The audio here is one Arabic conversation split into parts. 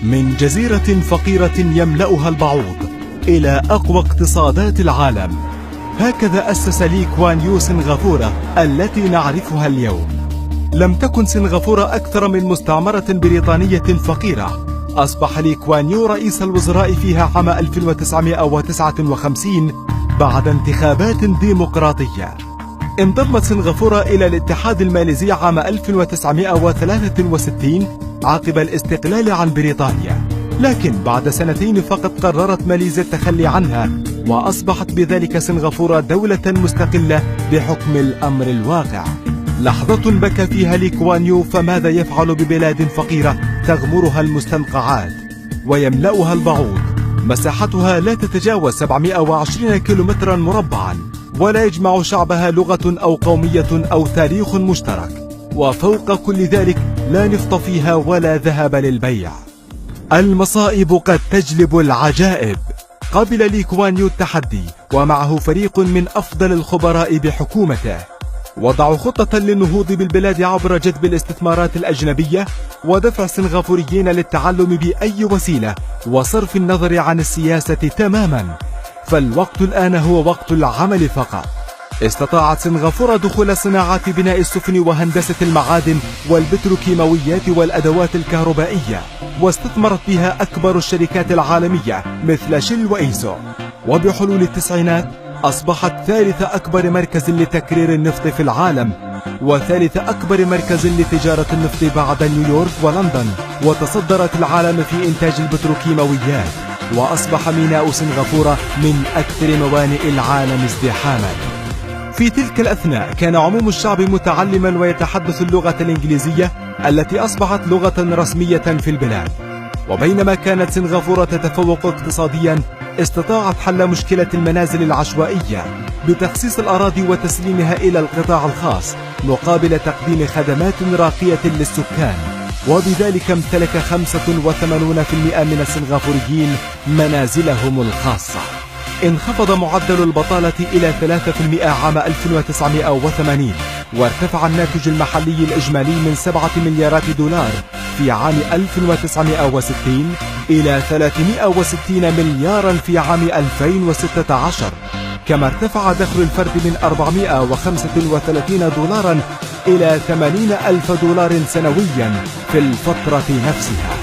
من جزيرة فقيرة يملأها البعوض إلى أقوى اقتصادات العالم، هكذا أسس لي كوان يو سنغافورة التي نعرفها اليوم. لم تكن سنغافورة أكثر من مستعمرة بريطانية فقيرة. أصبح لي كوان يو رئيس الوزراء فيها عام 1959 بعد انتخابات ديمقراطية. انضمت سنغافورة إلى الاتحاد الماليزي عام 1963 عقب الاستقلال عن بريطانيا، لكن بعد سنتين فقط قررت ماليزيا التخلي عنها، وأصبحت بذلك سنغافورة دولة مستقلة بحكم الأمر الواقع. لحظة بكى فيها لي كوان يو، فماذا يفعل ببلاد فقيرة تغمرها المستنقعات ويملأها البعوض؟ مساحتها لا تتجاوز 720 كيلومترا مربعا، ولا يجمع شعبها لغة أو قومية أو تاريخ مشترك، وفوق كل ذلك لا نفط فيها ولا ذهب للبيع. المصائب قد تجلب العجائب. قبل لي كوان يو التحدي ومعه فريق من أفضل الخبراء بحكومته، وضعوا خطة للنهوض بالبلاد عبر جذب الاستثمارات الأجنبية ودفع السنغافوريين للتعلم بأي وسيلة وصرف النظر عن السياسة تماما، فالوقت الآن هو وقت العمل فقط. استطاعت سنغافورة دخول صناعات بناء السفن وهندسة المعادن والبتروكيماويات والأدوات الكهربائية، واستثمرت بها أكبر الشركات العالمية مثل شل وإيسو. وبحلول التسعينات أصبحت ثالث أكبر مركز لتكرير النفط في العالم، وثالث أكبر مركز لتجارة النفط بعد نيويورك ولندن، وتصدرت العالم في إنتاج البتروكيماويات، وأصبح ميناء سنغافورة من أكثر موانئ العالم ازدحاما. في تلك الأثناء كان عموم الشعب متعلما ويتحدث اللغة الإنجليزية التي أصبحت لغة رسمية في البلاد. وبينما كانت سنغافورة تتفوق اقتصاديا، استطاعت حل مشكلة المنازل العشوائية بتخصيص الأراضي وتسليمها إلى القطاع الخاص مقابل تقديم خدمات راقية للسكان، وبذلك امتلك 85% من السنغافوريين منازلهم الخاصة. انخفض معدل البطالة إلى 3% عام 1980، وارتفع الناتج المحلي الإجمالي من 7 مليارات دولار في عام 1960 إلى 360 مليارا في عام 2016، كما ارتفع دخل الفرد من 435 دولارا إلى 80,000 دولار سنويا في الفترة نفسها.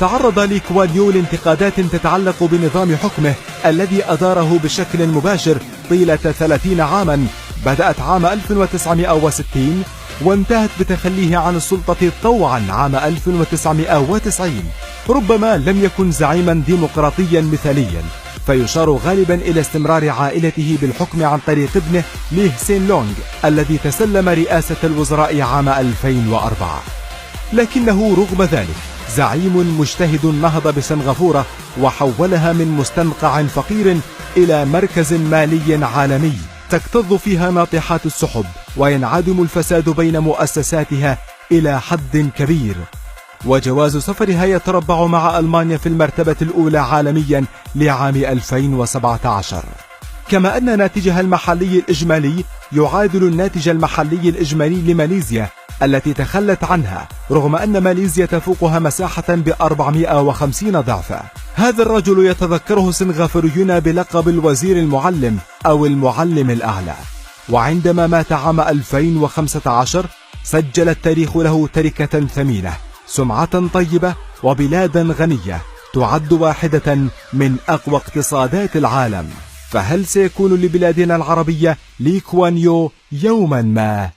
تعرض لي كوان يو لانتقادات تتعلق بنظام حكمه الذي أداره بشكل مباشر طيلة 30 عاما، بدأت عام 1960 وانتهت بتخليه عن السلطة طوعا عام 1990. ربما لم يكن زعيما ديمقراطيا مثاليا، فيشار غالبا إلى استمرار عائلته بالحكم عن طريق ابنه ليه سين لونغ الذي تسلم رئاسة الوزراء عام 2004. لكنه رغم ذلك زعيم مجتهد نهض بسنغافورة وحولها من مستنقع فقير إلى مركز مالي عالمي تكتظ فيها ناطحات السحب وينعدم الفساد بين مؤسساتها إلى حد كبير. وجواز سفرها يتربع مع ألمانيا في المرتبة الأولى عالميا لعام 2017، كما أن ناتجها المحلي الإجمالي يعادل الناتج المحلي الإجمالي لماليزيا التي تخلت عنها، رغم أن ماليزيا تفوقها مساحة ب450 ضعفا. هذا الرجل يتذكره سنغافوريون بلقب الوزير المعلم أو المعلم الأعلى، وعندما مات عام 2015 سجل التاريخ له تركة ثمينة، سمعة طيبة، وبلادا غنية تعد واحدة من أقوى اقتصادات العالم. فهل سيكون لبلادنا العربية لي كوان يو يوما ما؟